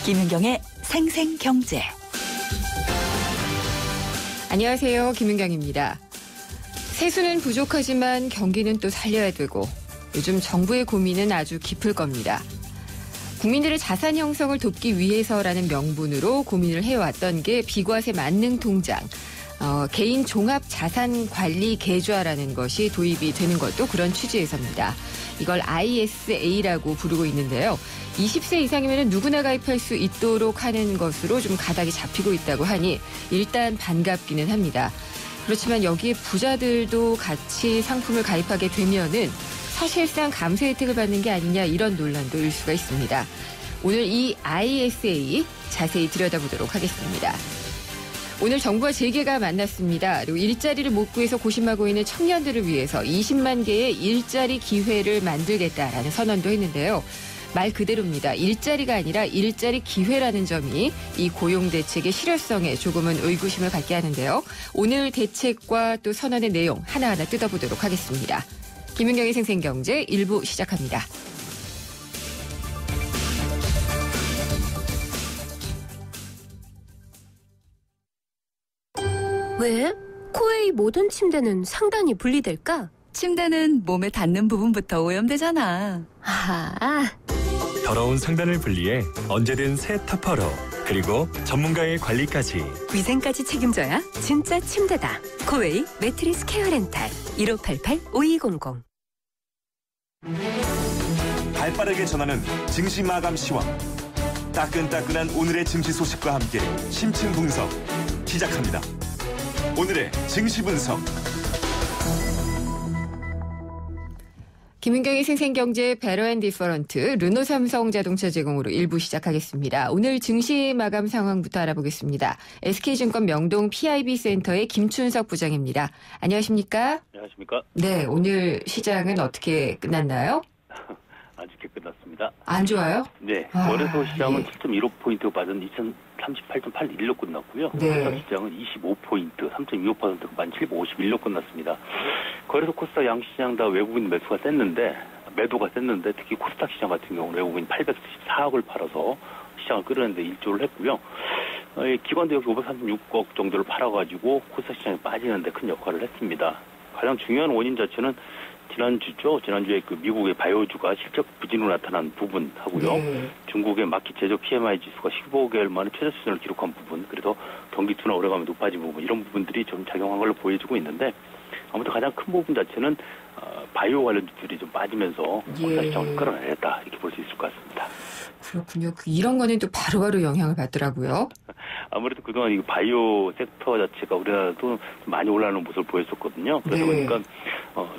김윤경의 생생경제. 안녕하세요. 김윤경입니다. 세수는 부족하지만 경기는 또 살려야 되고 요즘 정부의 고민은 아주 깊을 겁니다. 국민들의 자산 형성을 돕기 위해서라는 명분으로 고민을 해왔던 게 비과세 만능 통장, 개인 종합 자산 관리 계좌라는 것이 도입이 되는 것도 그런 취지에서입니다. 이걸 ISA라고 부르고 있는데요. 20세 이상이면 누구나 가입할 수 있도록 하는 것으로 좀 가닥이 잡히고 있다고 하니 일단 반갑기는 합니다. 그렇지만 여기에 부자들도 같이 상품을 가입하게 되면은 사실상 감세 혜택을 받는 게 아니냐 이런 논란도 일 수가 있습니다. 오늘 이 ISA 자세히 들여다보도록 하겠습니다. 오늘 정부와 재계가 만났습니다. 그리고 일자리를 못 구해서 고심하고 있는 청년들을 위해서 20만 개의 일자리 기회를 만들겠다라는 선언도 했는데요. 말 그대로입니다. 일자리가 아니라 일자리 기회라는 점이 이 고용 대책의 실효성에 조금은 의구심을 갖게 하는데요. 오늘 대책과 또 선언의 내용 하나하나 뜯어보도록 하겠습니다. 김윤경의 생생경제 1부 시작합니다. 왜? 코웨이 모든 침대는 상단이 분리될까? 침대는 몸에 닿는 부분부터 오염되잖아. 아하. 더러운 상단을 분리해 언제든 새 터퍼로, 그리고 전문가의 관리까지. 위생까지 책임져야 진짜 침대다. 코웨이 매트리스 케어 렌탈 1588-5200. 발빠르게 전하는 증시 마감 시황. 따끈따끈한 오늘의 증시 소식과 함께 심층 분석 시작합니다. 오늘의 증시 분석. 김윤경의 생생경제 베러앤디퍼런트 르노 삼성 자동차 제공으로 1부 시작하겠습니다. 오늘 증시 마감 상황부터 알아보겠습니다. SK증권 명동 PIB 센터의 김춘석 부장입니다. 안녕하십니까? 안녕하십니까? 네, 오늘 시장은 어떻게 끝났나요? 안 좋게 끝났습니다. 안 좋아요? 네, 거래소 시장은 예. 7.15포인트 빠진 2038.81로 끝났고요. 네. 코스닥 시장은 25포인트, 3.25%가 1751로 끝났습니다. 거래소 코스닥 양시장 다 외국인 매도가 셌는데 특히 코스닥 시장 같은 경우는 외국인 874억을 팔아서 시장을 끌어내는데 일조를 했고요. 기관도 역시 536억 정도를 팔아가지고 코스닥 시장이 빠지는데 큰 역할을 했습니다. 가장 중요한 원인 자체는 지난주에 그 미국의 바이오주가 실적 부진으로 나타난 부분하고요. 네. 중국의 마켓 제조 PMI 지수가 15개월 만에 최저 수준을 기록한 부분, 그래서 경기 둔화 오래가면 높아진 부분, 이런 부분들이 좀 작용한 걸로 보여지고 있는데, 아무튼 가장 큰 부분 자체는 바이오 관련주들이 좀 빠지면서 코스닥 시장을 끌어내렸다, 이렇게 볼 수 있을 것 같습니다. 그렇군요. 이런 거는 또 바로바로 영향을 받더라고요. 아무래도 그동안 이 바이오 섹터 자체가 우리나라도 좀 많이 올라가는 모습을 보였었거든요. 그러다 네. 보니까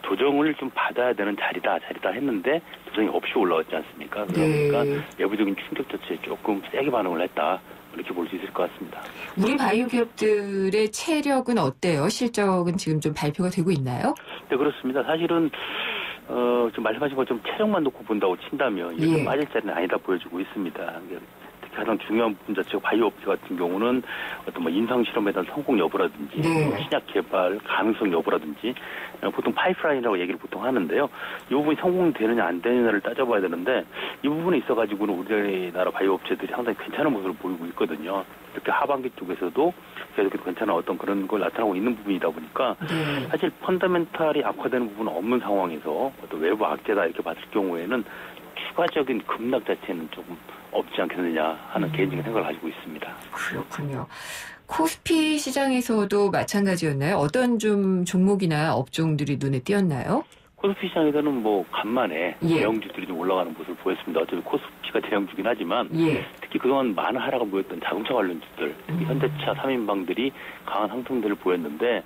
조정을 좀 받아야 되는 자리다 했는데 조정이 없이 올라왔지 않습니까? 그러다 네. 보니까 내부적인 충격 자체에 조금 세게 반응을 했다, 이렇게 볼 수 있을 것 같습니다. 우리 바이오 기업들의 체력은 어때요? 실적은 지금 좀 발표가 되고 있나요? 네, 그렇습니다. 사실은 지금 말씀하신 것처럼 체력만 놓고 본다고 친다면 이렇게 예. 빠질 자리는 아니다 보여지고 있습니다. 특히 가장 중요한 부분 자체가 바이오 업체 같은 경우는 어떤 임상 실험에 대한 성공 여부라든지 네. 신약 개발 가능성 여부라든지 보통 파이프라인이라고 얘기를 보통 하는데요. 이 부분이 성공되느냐 안 되느냐를 따져봐야 되는데, 이 부분에 있어가지고는 우리나라 바이오 업체들이 상당히 괜찮은 모습을 보이고 있거든요. 특히 하반기 쪽에서도 계속해서 괜찮은 어떤 그런 걸 나타나고 있는 부분이다 보니까 네. 사실 펀더멘탈이 악화되는 부분은 없는 상황에서 어떤 외부 악재다 이렇게 봤을 경우에는 추가적인 급락 자체는 조금 없지 않겠느냐 하는 개인적인 생각을 가지고 있습니다. 그렇군요. 코스피 시장에서도 마찬가지였나요? 어떤 좀 종목이나 업종들이 눈에 띄었나요? 코스피 시장에서는 간만에 예. 대형주들이 좀 올라가는 모습을 보였습니다. 어차피 코스피가 대형주긴 하지만 예. 특히 그동안 많은 하락을 보였던 자동차 관련주들, 특히 현대차 3인방들이 강한 상승들을 보였는데,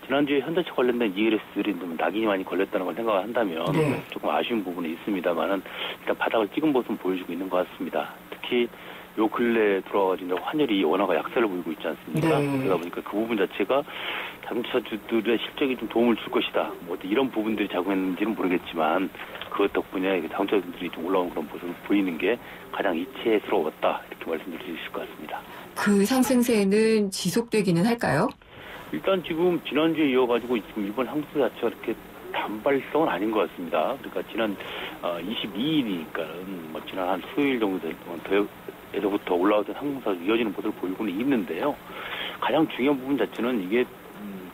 지난주에 현대차 관련된 ELS들이 좀 낙인이 많이 걸렸다는 걸 생각을 한다면 네. 조금 아쉬운 부분이 있습니다만은 일단 바닥을 찍은 모습은 보여주고 있는 것 같습니다. 특히 요 근래에 들어와가지고 환율이 원화가 약세를 보이고 있지 않습니까? 네. 그러다 보니까 그 부분 자체가 자동차주들의 실적이 좀 도움을 줄 것이다. 이런 부분들이 작용했는지는 모르겠지만 그것 덕분에 자동차주들이 좀 올라온 그런 모습을 보이는 게 가장 이채스러웠다, 이렇게 말씀드릴 수 있을 것 같습니다. 그 상승세는 지속되기는 할까요? 일단 지금 지난주에 이어가지고 지금 일본 항공사 자체가 이렇게 단발성은 아닌 것 같습니다. 그러니까 지난 22일이니까는 지난 한 수요일 정도 될 동안 예전부터 올라오던 상승세가 이어지는 모습을 보이고는 있는데요. 가장 중요한 부분 자체는 이게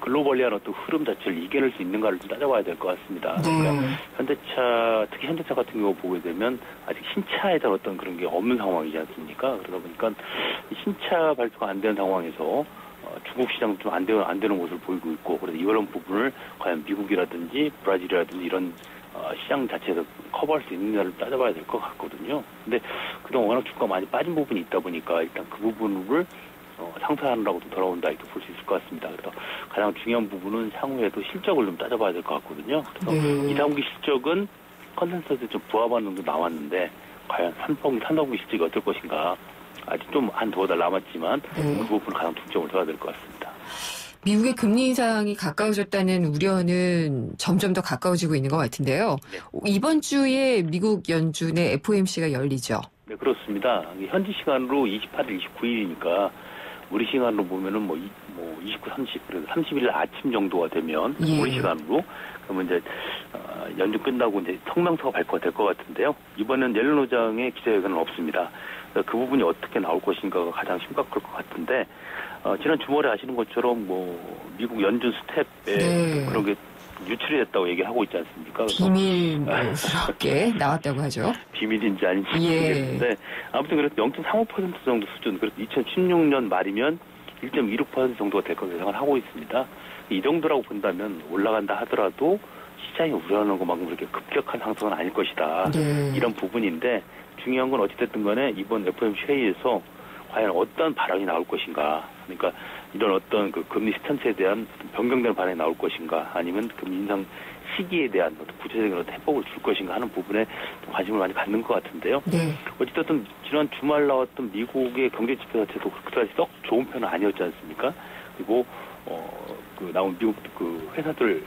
글로벌리한 어떤 흐름 자체를 이겨낼 수 있는가를 좀 따져봐야 될 것 같습니다. 그러니까 현대차, 특히 현대차 같은 경우 보게 되면 아직 신차에 대한 어떤 그런 게 없는 상황이지 않습니까? 그러다 보니까 신차 발표가 안 되는 상황에서 중국 시장도 좀 안 되는 모습을 보이고 있고, 그래서 이런 부분을 과연 미국이라든지 브라질이라든지 이런 시장 자체에서 커버할 수 있느냐를 따져봐야 될 것 같거든요. 근데 그동안 워낙 주가가 많이 빠진 부분이 있다 보니까 일단 그 부분을 상쇄하느라고 좀 돌아온다 이렇게 볼 수 있을 것 같습니다. 그래서 가장 중요한 부분은 향후에도 실적을 좀 따져봐야 될 것 같거든요. 그래서 2, 3분기 실적은 컨센서스에 좀 부합하는 정도 나왔는데 과연 3분기 실적이 어떨 것인가, 아직 좀 한 두어 달 남았지만 그 부분을 가장 중점을 둬야 될 것 같습니다. 미국의 금리 인상이 가까워졌다는 우려는 점점 더 가까워지고 있는 것 같은데요. 네. 이번 주에 미국 연준의 FOMC가 열리죠. 네, 그렇습니다. 현지 시간으로 28일, 29일이니까 우리 시간으로 보면은 29, 30, 그래서 30일 아침 정도가 되면 우리 시간으로 그러면 이제 연준 끝나고 이제 성명서가 발표가 될 것 같은데요. 이번엔 옐런 의장의 기자회견은 없습니다. 그 부분이 어떻게 나올 것인가가 가장 심각할 것 같은데 지난 주말에 아시는 것처럼 미국 연준 스텝에 그런 게 유출이 됐다고 얘기하고 있지 않습니까? 비밀스럽게 나왔다고 하죠. 비밀인지 아닌지 모르겠는데 아무튼 그래서 0.35% 정도 수준, 그래서 2016년 말이면 1.26% 정도가 될 거라고 예상을 하고 있습니다. 이 정도라고 본다면 올라간다 하더라도 시장이 우려하는 것만큼 그렇게 급격한 상승은 아닐 것이다. 이런 부분인데 중요한 건 어찌됐든 간에 이번 FOMC 회의에서 과연 어떤 발언이 나올 것인가. 그러니까 이런 어떤 그 금리 스탠스에 대한 변경되는 발언이 나올 것인가, 아니면 금리 인상 시기에 대한 어떤 구체적인 어떤 해법을 줄 것인가 하는 부분에 관심을 많이 갖는 것 같은데요. 어쨌든 지난 주말 나왔던 미국의 경제 지표 자체도 그다지 썩 좋은 편은 아니었지 않습니까? 그리고 그 나온 미국 그 회사들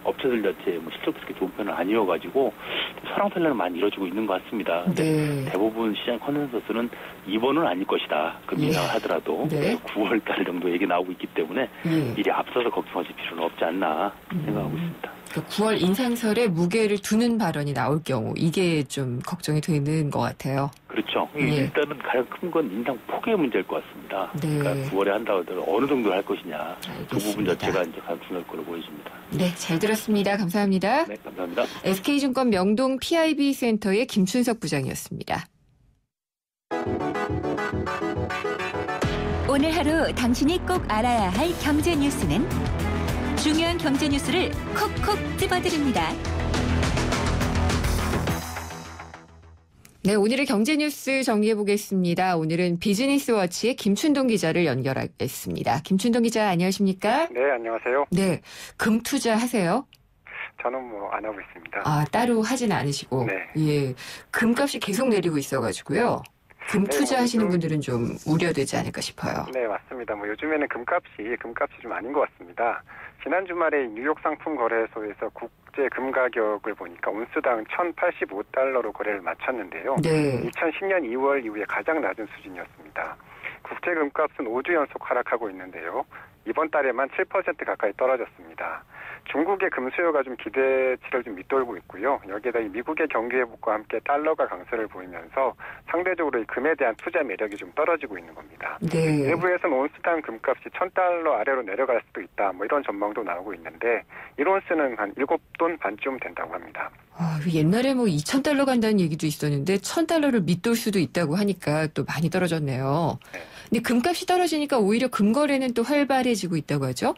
업체들 자체 실적도 그렇게 좋은 편은 아니어가지고 설왕설래는 많이 이루어지고 있는 것 같습니다. 대부분 시장 컨센서스는 이번은 아닐 것이다. 금리 인상을 하더라도 9월 달 정도 얘기 나오고 있기 때문에 미리 앞서서 걱정하실 필요는 없지 않나 생각하고 있습니다. 그러니까 9월 인상설에 무게를 두는 발언이 나올 경우 이게 좀 걱정이 되는 것 같아요. 그렇죠. 일단은 가장 큰 건 인상 폭의 문제일 것 같습니다. 그러니까 9월에 한다고 하더라도 어느 정도 할 것이냐. 알겠습니다. 그 부분 자체가 이제 가장 중요할 거로 보여집니다. 네, 잘 들었습니다. 감사합니다. 네, 감사합니다. SK증권 명동 PIB 센터의 김춘석 부장이었습니다. 오늘 하루 당신이 꼭 알아야 할 경제 뉴스는 중요한 경제 뉴스를 콕콕 집어드립니다. 네, 오늘의 경제 뉴스 정리해 보겠습니다. 오늘은 비즈니스워치의 김춘동 기자를 연결하겠습니다. 김춘동 기자, 안녕하십니까? 네, 안녕하세요. 네, 금 투자 하세요? 저는 안 하고 있습니다. 아, 따로 하진 않으시고. 네. 예, 금값이 계속 내리고 있어가지고요. 금 투자하시는 분들은 좀 우려되지 않을까 싶어요. 네, 맞습니다. 요즘에는 금값이 좀 아닌 것 같습니다. 지난 주말에 뉴욕 상품 거래소에서 국제 금 가격을 보니까 온스당 1,085달러로 거래를 마쳤는데요. 2010년 2월 이후에 가장 낮은 수준이었습니다. 국제 금값은 5주 연속 하락하고 있는데요. 이번 달에만 7% 가까이 떨어졌습니다. 중국의 금 수요가 좀 기대치를 좀 밑돌고 있고요. 여기에다 이 미국의 경기 회복과 함께 달러가 강세를 보이면서 상대적으로 이 금에 대한 투자 매력이 좀 떨어지고 있는 겁니다. 외부에서는 온스당 금값이 1,000달러 아래로 내려갈 수도 있다. 이런 전망도 나오고 있는데 1온스는 한 7돈 반쯤 된다고 합니다. 옛날에 2,000달러 간다는 얘기도 있었는데 1,000달러를 밑돌 수도 있다고 하니까 또 많이 떨어졌네요. 근데 금값이 떨어지니까 오히려 금거래는 또 활발해지고 있다고 하죠?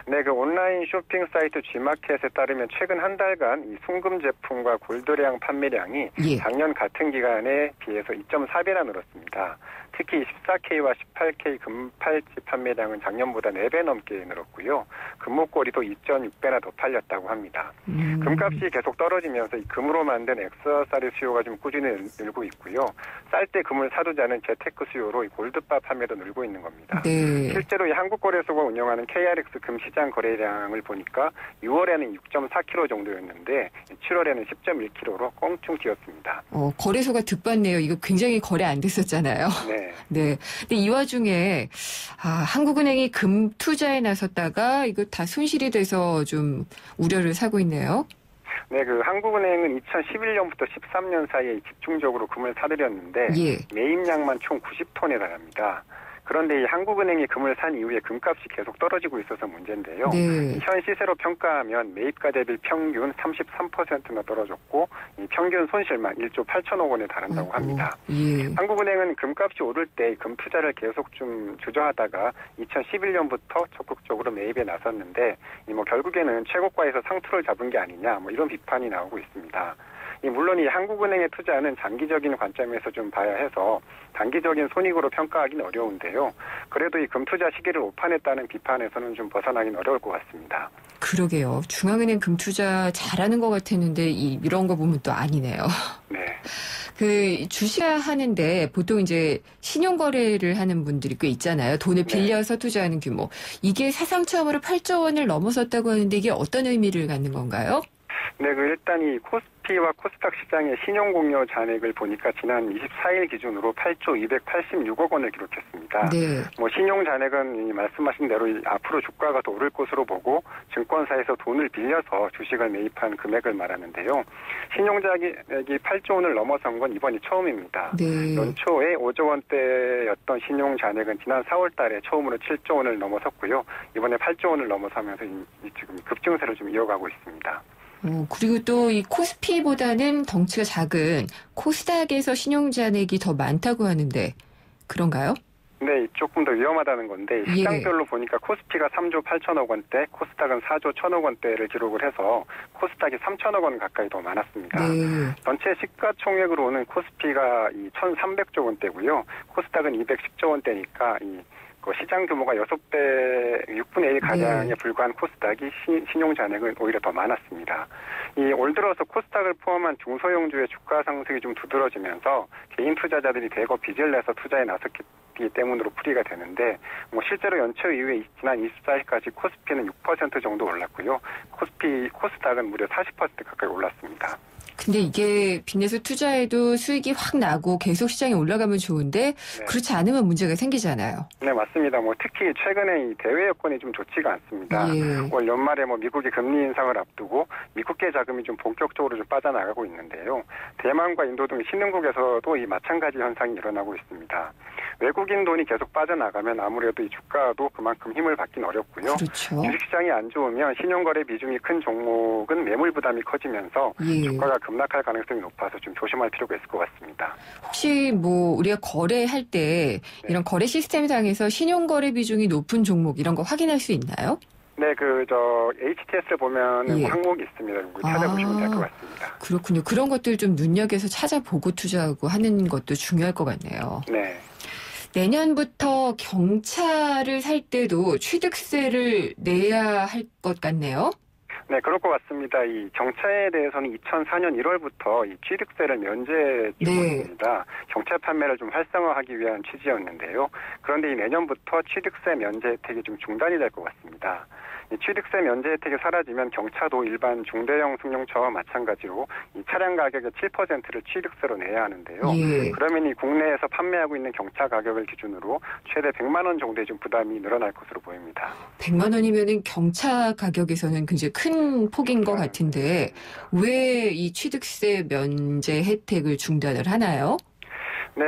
네, 그 온라인 쇼핑 사이트 G마켓에 따르면 최근 한 달간 이 순금 제품과 골드량 판매량이 작년 같은 기간에 비해서 2.4배나 늘었습니다. 특히 14K와 18K 금팔찌 판매량은 작년보다 4배 넘게 늘었고요. 금목걸이도 2.6배나 더 팔렸다고 합니다. 금값이 계속 떨어지면서 이 금으로 만든 액세서리 수요가 좀 꾸준히 늘고 있고요. 쌀 때 금을 사두자는 재테크 수요로 이 골드바 판매도 늘고 있는 겁니다. 실제로 이 한국거래소가 운영하는 KRX 금 시장 거래량을 보니까 6월에는 6.4kg 정도였는데 7월에는 10.1kg로 껑충 뛰었습니다. 거래소가 득받네요. 이거 굉장히 거래 안 됐었잖아요. 네. 근데 이 와중에 한국은행이 금 투자에 나섰다가 이거 다 손실이 돼서 좀 우려를 사고 있네요. 네, 그 한국은행은 2011년부터 13년 사이에 집중적으로 금을 사들였는데 매입량만 총 90톤에 달합니다. 그런데 이 한국은행이 금을 산 이후에 금값이 계속 떨어지고 있어서 문제인데요. 현 시세로 평가하면 매입가 대비 평균 33%나 떨어졌고 이 평균 손실만 1조 8천억 원에 달한다고 합니다. 한국은행은 금값이 오를 때 금 투자를 계속 좀 주저하다가 2011년부터 적극적으로 매입에 나섰는데 뭐 결국에는 최고가에서 상투를 잡은 게 아니냐 뭐 이런 비판이 나오고 있습니다. 물론 이 한국은행의 투자는 장기적인 관점에서 좀 봐야 해서 단기적인 손익으로 평가하기는 어려운데요. 그래도 이 금투자 시기를 오판했다는 비판에서는 좀 벗어나긴 어려울 것 같습니다. 그러게요. 중앙은행 금투자 잘하는 것 같았는데 이런 거 보면 또 아니네요. 네. 그 주식하는데 보통 이제 신용거래를 하는 분들이 꽤 있잖아요. 돈을 빌려서 투자하는 규모. 이게 사상 처음으로 8조 원을 넘어섰다고 하는데 이게 어떤 의미를 갖는 건가요? 네, 일단 이 코스피와 코스닥 시장의 신용공여 잔액을 보니까 지난 24일 기준으로 8조 286억 원을 기록했습니다. 뭐 신용 잔액은 말씀하신 대로 앞으로 주가가 더 오를 것으로 보고 증권사에서 돈을 빌려서 주식을 매입한 금액을 말하는데요. 신용 잔액이 8조 원을 넘어선 건 이번이 처음입니다. 연초에 5조 원대였던 신용 잔액은 지난 4월 달에 처음으로 7조 원을 넘어섰고요. 이번에 8조 원을 넘어서면서 지금 급증세를 좀 이어가고 있습니다. 그리고 또 이 코스피보다는 덩치가 작은 코스닥에서 신용잔액이 더 많다고 하는데 그런가요? 네, 조금 더 위험하다는 건데 시장별로 보니까 코스피가 3조 8천억 원대, 코스닥은 4조 1천억 원대를 기록을 해서 코스닥이 3천억 원 가까이 더 많았습니다. 전체 시가총액으로는 코스피가 1,300조 원대고요. 코스닥은 210조 원대니까 시장 규모가 6배, 6분의 1 가량에 불과한 코스닥이 신용 잔액은 오히려 더 많았습니다. 올 들어서 코스닥을 포함한 중소형주의 주가 상승이 좀 두드러지면서 개인 투자자들이 대거 빚을 내서 투자에 나섰기 때문으로 풀이가 되는데 실제로 연초 이후에 지난 24일까지 코스피는 6% 정도 올랐고요. 코스닥은 무려 40% 가까이 올랐습니다. 근데 이게 빚내서 투자해도 수익이 확 나고 계속 시장에 올라가면 좋은데 그렇지 않으면 문제가 생기잖아요. 네, 맞습니다. 특히 최근에 이 대외 여건이 좀 좋지가 않습니다. 올 연말에 미국이 금리 인상을 앞두고 미국계 자금이 좀 본격적으로 좀 빠져나가고 있는데요. 대만과 인도 등 신흥국에서도 이 마찬가지 현상이 일어나고 있습니다. 외국인 돈이 계속 빠져나가면 아무래도 이 주가도 그만큼 힘을 받긴 어렵고요. 주식시장이 안 좋으면 신용거래 비중이 큰 종목은 매물 부담이 커지면서 주가가 급락할 가능성이 높아서 좀 조심할 필요가 있을 것 같습니다. 혹시 우리가 거래할 때 이런 거래 시스템상에서 신용거래 비중이 높은 종목 이런 거 확인할 수 있나요? 네, HTS를 보면 항목이 있습니다. 찾아보시면 될 것 같습니다. 그렇군요. 그런 것들 좀 눈여겨서 찾아보고 투자하고 하는 것도 중요할 것 같네요. 네. 내년부터 경차를 살 때도 취득세를 내야 할 것 같네요. 네, 그럴 것 같습니다. 이 경차에 대해서는 2004년 1월부터 이 취득세를 면제 중입니다. 경차 판매를 좀 활성화하기 위한 취지였는데요. 그런데 이 내년부터 취득세 면제 혜택이 좀 중단이 될 것 같습니다. 이 취득세 면제 혜택이 사라지면 경차도 일반 중대형 승용차와 마찬가지로 이 차량 가격의 7%를 취득세로 내야 하는데요. 그러면 이 국내에서 판매하고 있는 경차 가격을 기준으로 최대 100만 원 정도의 좀 부담이 늘어날 것으로 보입니다. 100만 원이면은 경차 가격에서는 굉장히 큰 폭인 것 같은데 왜 이 취득세 면제 혜택을 중단을 하나요? 네,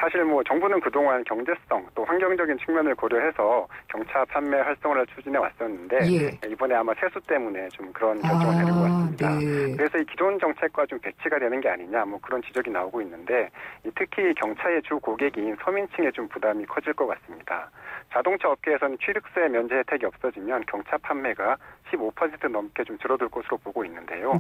사실 정부는 그동안 경제성 또 환경적인 측면을 고려해서 경차 판매 활성화를 추진해 왔었는데 이번에 아마 세수 때문에 좀 그런 결정을 내린 것 같습니다. 그래서 이 기존 정책과 좀 배치가 되는 게 아니냐 그런 지적이 나오고 있는데 특히 경차의 주 고객인 서민층의 좀 부담이 커질 것 같습니다. 자동차 업계에서는 취득세 면제 혜택이 없어지면 경차 판매가 15% 넘게 좀 줄어들 것으로 보고 있는데요.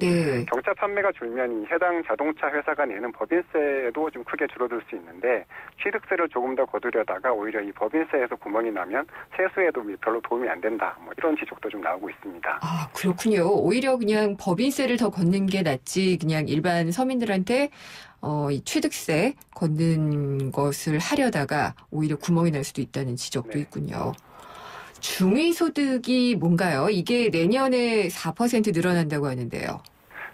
경차 판매가 줄면 이 해당 자동차 회사가 내는 법인세도 좀 크게 줄어들 수 있는데 취득세를 조금 더 거두려다가 오히려 이 법인세에서 구멍이 나면 세수에도 별로 도움이 안 된다. 이런 지적도 좀 나오고 있습니다. 아, 그렇군요. 오히려 그냥 법인세를 더 걷는 게 낫지 그냥 일반 서민들한테 이 취득세 걷는 것을 하려다가 오히려 구멍이 날 수도 있다는 지적도 있군요. 중위소득이 뭔가요? 이게 내년에 4% 늘어난다고 하는데요.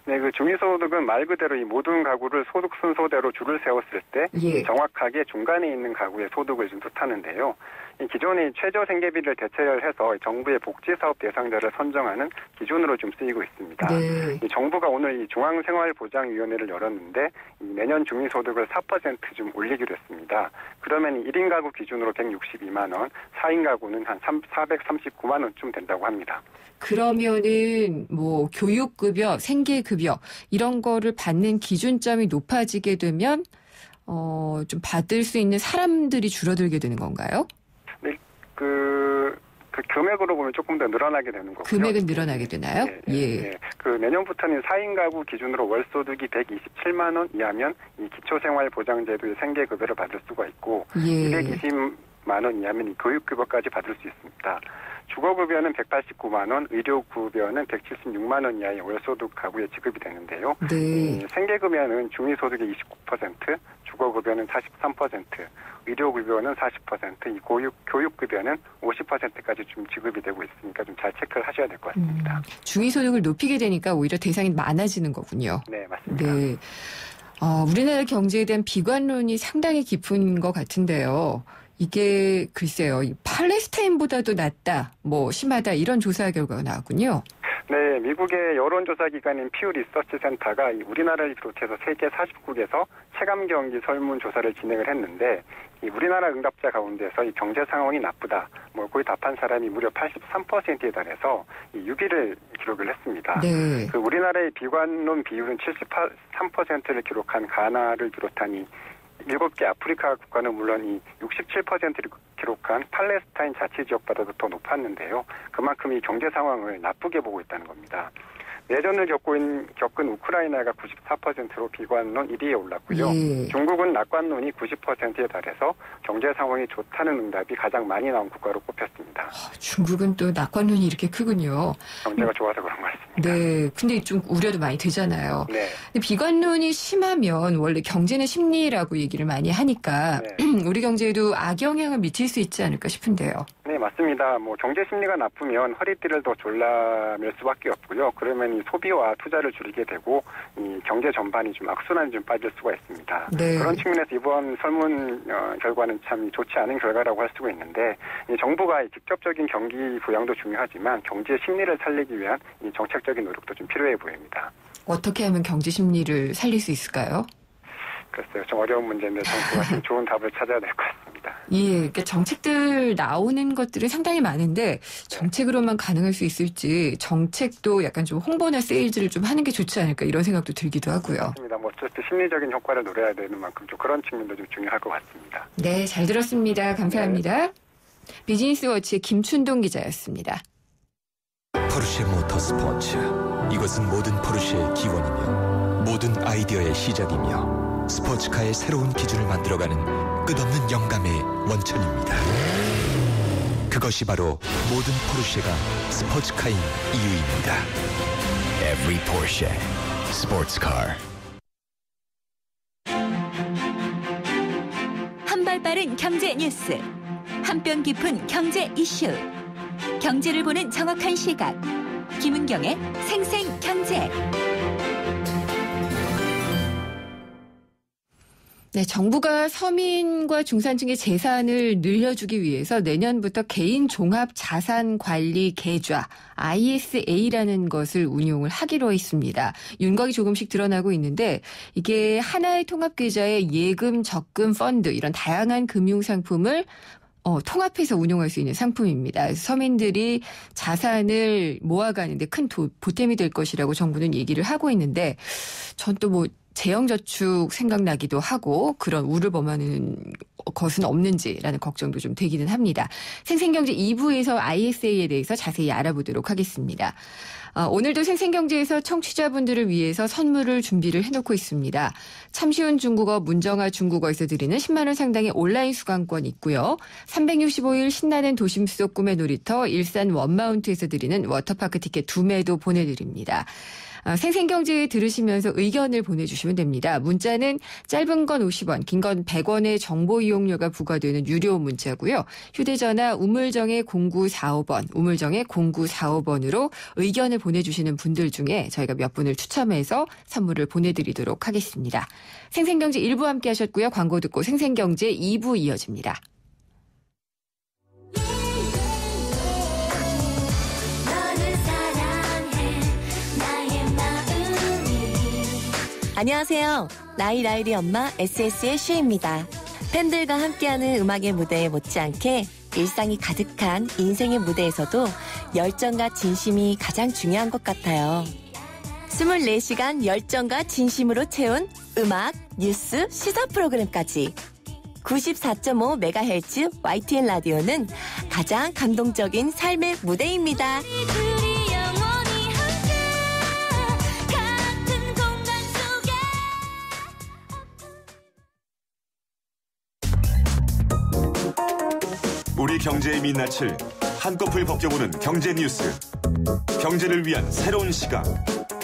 네, 중위소득은 말 그대로 이 모든 가구를 소득 순서대로 줄을 세웠을 때 정확하게 중간에 있는 가구의 소득을 좀 뜻하는데요. 기존의 최저 생계비를 대체해서 정부의 복지사업 대상자를 선정하는 기준으로 좀 쓰이고 있습니다. 네. 정부가 오늘 이 중앙생활보장위원회를 열었는데 내년 중위소득을 4% 좀 올리기로 했습니다. 그러면 1인 가구 기준으로 162만 원, 4인 가구는 한 439만 원쯤 된다고 합니다. 그러면은 뭐 교육급여, 생계급여 이런 거를 받는 기준점이 높아지게 되면 좀 받을 수 있는 사람들이 줄어들게 되는 건가요? 네, 그 금액으로 보면 조금 더 늘어나게 되는 거고요. 금액은 늘어나게 되나요? 예. 그 내년부터는 4인 가구 기준으로 월소득이 127만 원 이하면 이 기초생활보장제도의 생계급여를 받을 수가 있고 220만 원 이하면 이 교육급여까지 받을 수 있습니다. 주거급여는 189만 원, 의료급여는 176만 원 이하의 월소득 가구에 지급이 되는데요. 네. 생계급여는 중위소득의 29%, 주거급여는 43%, 의료급여는 40%, 이 교육급여는 50%까지 좀 지급이 되고 있으니까 좀 잘 체크를 하셔야 될 것 같습니다. 중위소득을 높이게 되니까 오히려 대상이 많아지는 거군요. 네, 맞습니다. 네. 우리나라 경제에 대한 비관론이 상당히 깊은 것 같은데요. 이게 글쎄요, 팔레스타인보다도 낫다, 심하다 이런 조사 결과가 나왔군요. 네, 미국의 여론조사 기관인 피우 리서치 센터가 우리나라를 비롯해서 세계 40국에서 체감 경기 설문조사를 진행을 했는데 이 우리나라 응답자 가운데서 이 경제 상황이 나쁘다, 거의 답한 사람이 무려 83%에 달해서 6위를 기록을 했습니다. 네. 그 우리나라의 비관론 비율은 73%를 기록한 가나를 비롯한 이 7개 아프리카 국가는 물론 이 67%를 기록한 팔레스타인 자치지역보다도 더 높았는데요. 그만큼 이 경제 상황을 나쁘게 보고 있다는 겁니다. 내전을 겪은 우크라이나가 94%로 비관론 1위에 올랐고요. 중국은 낙관론이 90%에 달해서 경제 상황이 좋다는 응답이 가장 많이 나온 국가로 꼽혔습니다. 중국은 또 낙관론이 이렇게 크군요. 경제가 좋아서 그런 것 같습니다. 네, 근데 좀 우려도 많이 되잖아요. 네. 근데 비관론이 심하면 원래 경제는 심리라고 얘기를 많이 하니까 우리 경제에도 악영향을 미칠 수 있지 않을까 싶은데요. 네, 맞습니다. 경제 심리가 나쁘면 허리띠를 더 졸라맬 수밖에 없고요. 그러면 이 소비와 투자를 줄이게 되고 이 경제 전반이 좀 악순환이 좀 빠질 수가 있습니다. 네. 그런 측면에서 이번 설문 결과는 참 좋지 않은 결과라고 할 수가 있는데 이 정부가 직접적인 경기 부양도 중요하지만 경제 심리를 살리기 위한 이 정책적인 노력도 좀 필요해 보입니다. 어떻게 하면 경제 심리를 살릴 수 있을까요? 글쎄요, 좀 어려운 문제인데 정부가 좀 좋은 답을 찾아야 될 것 같습니다. 예, 그러니까 정책들 나오는 것들이 상당히 많은데 정책으로만 가능할 수 있을지 정책도 약간 좀 홍보나 세일즈를 좀 하는 게 좋지 않을까 이런 생각도 들기도 하고요. 맞습니다. 어쨌든 심리적인 효과를 노려야 되는 만큼 좀 그런 측면도 좀 중요할 것 같습니다. 네, 잘 들었습니다. 감사합니다. 비즈니스워치의 김춘동 기자였습니다. 포르쉐 모터스포츠. 이것은 모든 포르쉐의 기원이며 모든 아이디어의 시작이며 스포츠카의 새로운 기준을 만들어가는 끝없는 영감의 원천입니다. 그것이 바로 모든 포르쉐가 스포츠카인 이유입니다. Every Porsche Sports Car. 한 발 빠른 경제 뉴스, 한 뼘 깊은 경제 이슈, 경제를 보는 정확한 시각, 김은경의 생생경제. 네, 정부가 서민과 중산층의 재산을 늘려주기 위해서 내년부터 개인 종합 자산 관리 계좌 ISA라는 것을 운용을 하기로 했습니다. 윤곽이 조금씩 드러나고 있는데 이게 하나의 통합 계좌에 예금, 적금, 펀드 이런 다양한 금융 상품을 통합해서 운용할 수 있는 상품입니다. 서민들이 자산을 모아가는데 큰 보탬이 될 것이라고 정부는 얘기를 하고 있는데 전 또 재형저축 생각나기도 하고 그런 우를 범하는 것은 없는지라는 걱정도 좀 되기는 합니다. 생생경제 2부에서 ISA에 대해서 자세히 알아보도록 하겠습니다. 오늘도 생생경제에서 청취자분들을 위해서 선물을 준비를 해놓고 있습니다. 참쉬운 중국어 문정아 중국어에서 드리는 10만 원 상당의 온라인 수강권 있고요. 365일 신나는 도심 속 꿈의 놀이터 일산 원마운트에서 드리는 워터파크 티켓 2매도 보내드립니다. 생생경제 들으시면서 의견을 보내주시면 됩니다. 문자는 짧은 건 50원, 긴 건 100원의 정보 이용료가 부과되는 유료 문자고요. 휴대전화 우물정의 0945번, 우물정의 0945번으로 의견을 보내주시는 분들 중에 저희가 몇 분을 추첨해서 선물을 보내드리도록 하겠습니다. 생생경제 1부 함께 하셨고요. 광고 듣고 생생경제 2부 이어집니다. 안녕하세요. 나이라이리 엄마 SS의 슈입니다. 팬들과 함께하는 음악의 무대에 못지않게 일상이 가득한 인생의 무대에서도 열정과 진심이 가장 중요한 것 같아요. 24시간 열정과 진심으로 채운 음악, 뉴스, 시사 프로그램까지 94.5MHz YTN 라디오는 가장 감동적인 삶의 무대입니다. 우리 경제의 민낯을 한꺼풀 벗겨보는 경제 뉴스. 경제를 위한 새로운 시각.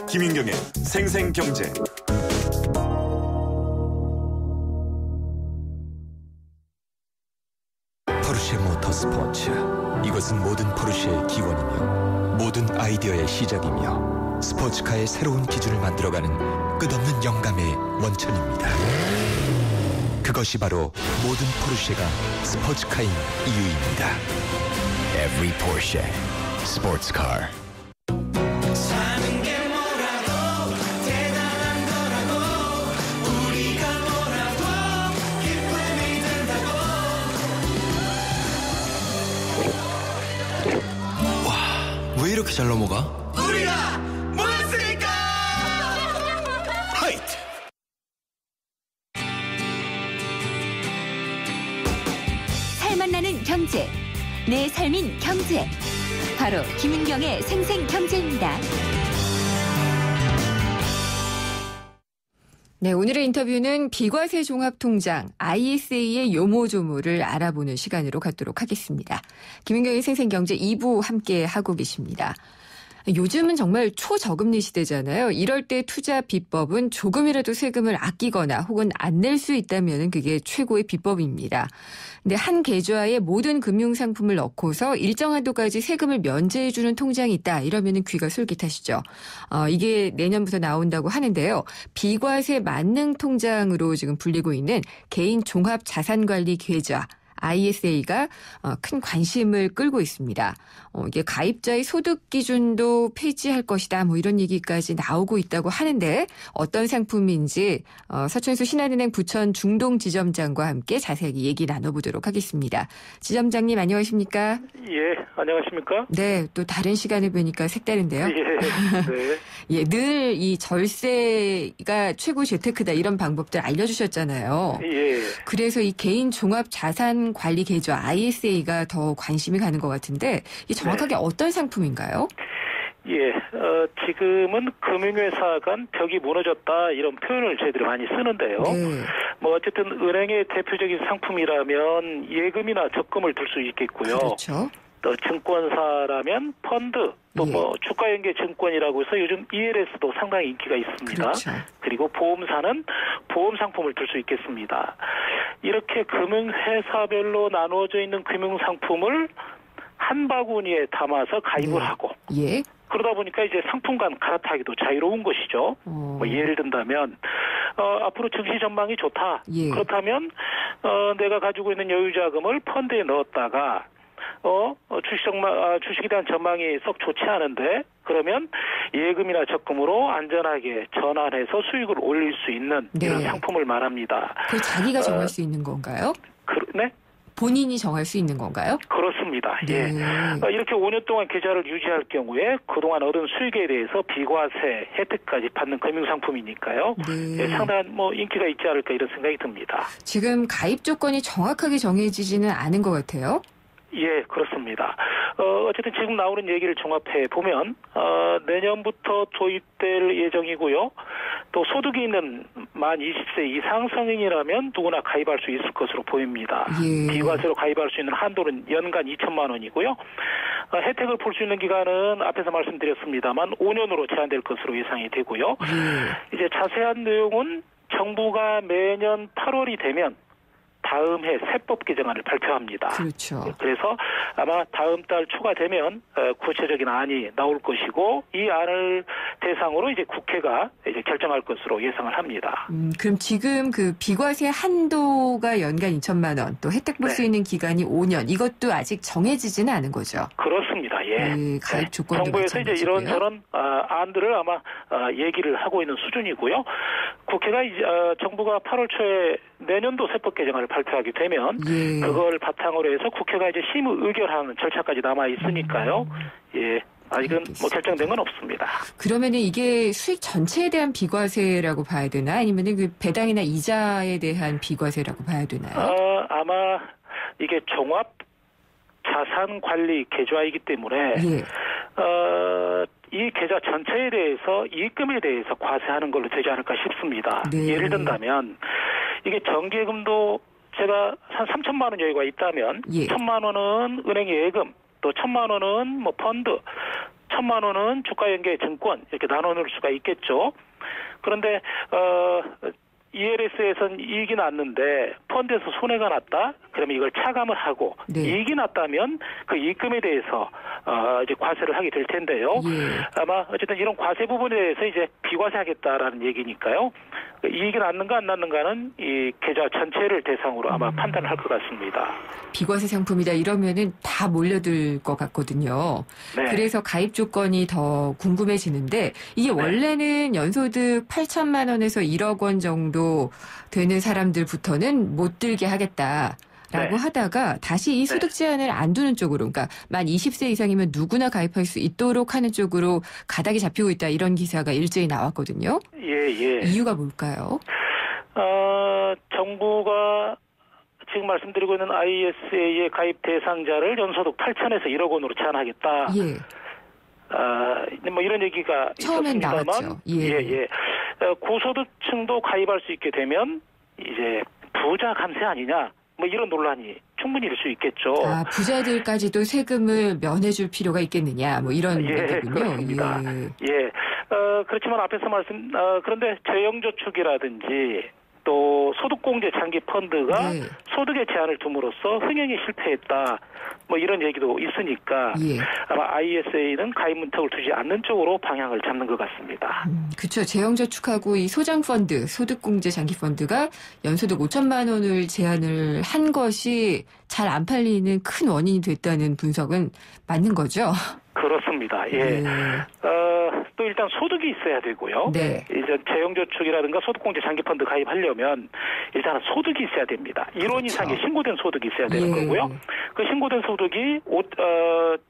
김윤경의 생생경제. 포르쉐 모터스포츠. 이것은 모든 포르쉐의 기원이며 모든 아이디어의 시작이며 스포츠카의 새로운 기준을 만들어가는 끝없는 영감의 원천입니다. 그것이 바로 모든 포르쉐가 스포츠카인 이유입니다. Every Porsche Sports Car. 사는 게 뭐라도 대단한 거라고 우리가 뭐라도 기쁨이 든다고. 와, 왜 이렇게 잘 넘어가? 우리가 모였으니까. 하이트. 만나는 경제, 내 삶인 경제. 바로 김윤경의 생생경제입니다. 네, 오늘의 인터뷰는 비과세 종합통장 ISA의 요모조모를 알아보는 시간으로 갖도록 하겠습니다. 김윤경의 생생경제 2부 함께 하고 계십니다. 요즘은 정말 초저금리 시대잖아요. 이럴 때 투자 비법은 조금이라도 세금을 아끼거나 혹은 안 낼 수 있다면 그게 최고의 비법입니다. 근데 한 계좌에 모든 금융상품을 넣고서 일정 한도까지 세금을 면제해주는 통장이 있다. 이러면 귀가 솔깃하시죠. 이게 내년부터 나온다고 하는데요. 비과세 만능 통장으로 지금 불리고 있는 개인 종합 자산관리 계좌. ISA가 큰 관심을 끌고 있습니다. 이게 가입자의 소득 기준도 폐지할 것이다. 뭐 이런 얘기까지 나오고 있다고 하는데 어떤 상품인지 서천수 신한은행 부천 중동 지점장과 함께 자세히 얘기 나눠보도록 하겠습니다. 지점장님 안녕하십니까? 예, 안녕하십니까? 네, 또 다른 시간에 뵈니까 색다른데요. 예, 네. 예, 늘 이 절세가 최고 재테크다 이런 방법들 알려주셨잖아요. 예. 그래서 이 개인 종합 자산 관리 계좌 ISA가 더 관심이 가는 것 같은데 이게 정확하게 어떤 상품인가요? 예, 지금은 금융회사 간 벽이 무너졌다 이런 표현을 저희들이 많이 쓰는데요. 네. 뭐 어쨌든 은행의 대표적인 상품이라면 예금이나 적금을 둘 수 있겠고요. 그렇죠. 또 증권사라면 펀드, 또 뭐 주가연계 증권이라고 해서 요즘 ELS도 상당히 인기가 있습니다. 그렇죠. 그리고 보험사는 보험 상품을 둘 수 있겠습니다. 이렇게 금융회사별로 나누어져 있는 금융상품을 한 바구니에 담아서 가입을 하고 예. 그러다 보니까 이제 상품 간 갈아타기도 자유로운 것이죠. 뭐 예를 든다면 앞으로 증시 전망이 좋다. 예. 그렇다면 내가 가지고 있는 여유 자금을 펀드에 넣었다가 주식에 대한 전망이 썩 좋지 않은데 그러면 예금이나 적금으로 안전하게 전환해서 수익을 올릴 수 있는 이런 상품을 말합니다. 그걸 자기가 정할 수 있는 건가요? 네? 본인이 정할 수 있는 건가요? 그렇습니다. 네. 예. 이렇게 5년 동안 계좌를 유지할 경우에 그동안 얻은 수익에 대해서 비과세 혜택까지 받는 금융상품이니까요. 네. 예, 상당한 인기가 있지 않을까 이런 생각이 듭니다. 지금 가입 조건이 정확하게 정해지지는 않은 것 같아요. 예, 그렇습니다. 어쨌든 지금 나오는 얘기를 종합해 보면 내년부터 도입될 예정이고요. 또 소득이 있는 만 20세 이상 성인이라면 누구나 가입할 수 있을 것으로 보입니다. 예. 비과세로 가입할 수 있는 한도는 연간 2천만 원이고요. 혜택을 볼 수 있는 기간은 앞에서 말씀드렸습니다만 5년으로 제한될 것으로 예상이 되고요. 이제 자세한 내용은 정부가 매년 8월이 되면 다음 해 세법 개정안을 발표합니다. 그렇죠. 그래서 아마 다음 달 초가 되면 구체적인 안이 나올 것이고 이 안을 대상으로 이제 국회가 이제 결정할 것으로 예상을 합니다. 그럼 지금 그 비과세 한도가 연간 2천만 원, 또 혜택 볼 수 있는 기간이 5년, 이것도 아직 정해지지는 않은 거죠? 그렇습니다. 예. 가입 조건도 정부에서 이제 이런저런 안들을 아마 얘기를 하고 있는 수준이고요. 국회가 정부가 8월 초에 내년도 세법 개정안을 발표하게 되면 그걸 바탕으로 해서 국회가 이제 심의 의결하는 절차까지 남아 있으니까요. 예. 아직은 뭐 결정된 건 없습니다. 그러면은 이게 수익 전체에 대한 비과세라고 봐야 되나? 아니면은 그 배당이나 이자에 대한 비과세라고 봐야 되나요? 아마 이게 종합 자산 관리 계좌이기 때문에 이 계좌 전체에 대해서 이익금에 대해서 과세하는 걸로 되지 않을까 싶습니다. 예를 든다면 이게 정기예금도 제가 한 3천만 원 여유가 있다면 1,000만 원은 은행 예금, 또 1,000만 원은 뭐 펀드, 1,000만 원은 주가연계 증권 이렇게 나눠 놓을 수가 있겠죠. 그런데 ELS에선 이익이 났는데 펀드에서 손해가 났다. 그러면 이걸 차감을 하고 이익이 났다면 그 이익금에 대해서 이제 과세를 하게 될 텐데요. 아마 어쨌든 이런 과세 부분에 대해서 이제 비과세하겠다라는 얘기니까요. 이익이 났는가 안 났는가는 이 계좌 전체를 대상으로 아마 판단을 할 것 같습니다. 비과세 상품이다 이러면은 다 몰려들 것 같거든요. 그래서 가입 조건이 더 궁금해지는데 이게 원래는 연소득 8천만 원에서 1억 원 정도 되는 사람들부터는 못 들게 하겠다라고 하다가 다시 이 소득 제한을 안 두는 쪽으로, 그러니까 만 20세 이상이면 누구나 가입할 수 있도록 하는 쪽으로 가닥이 잡히고 있다, 이런 기사가 일제히 나왔거든요. 이유가 뭘까요? 정부가 지금 말씀드리고 있는 ISA의 가입 대상자를 연소득 8천에서 1억 원으로 제한하겠다. 뭐 이런 얘기가 있었습니다만, 고소득층도 가입할 수 있게 되면 이제 부자 감세 아니냐, 뭐 이런 논란이 충분히 일 수 있겠죠. 부자들까지도 세금을 면해줄 필요가 있겠느냐, 뭐 이런 얘기군요. 그렇습니다. 그렇지만 앞에서 그런데 재형저축이라든지 또 소득공제 장기 펀드가 소득의 제한을 둠으로써 흥행에 실패했다, 뭐 이런 얘기도 있으니까 아마 ISA는 가입 문턱을 두지 않는 쪽으로 방향을 잡는 것 같습니다. 그렇죠. 재형저축하고 이 소장펀드, 소득공제 장기펀드가 연소득 5천만 원을 제한을 한 것이 잘 안 팔리는 큰 원인이 됐다는 분석은 맞는 거죠? 그렇습니다. 또 일단 소득이 있어야 되고요. 이제 재형저축이라든가 소득공제 장기펀드 가입하려면 일단은 소득이 있어야 됩니다. 1원 이상의 신고된 소득이 있어야 되는 거고요. 그 신고된 소득이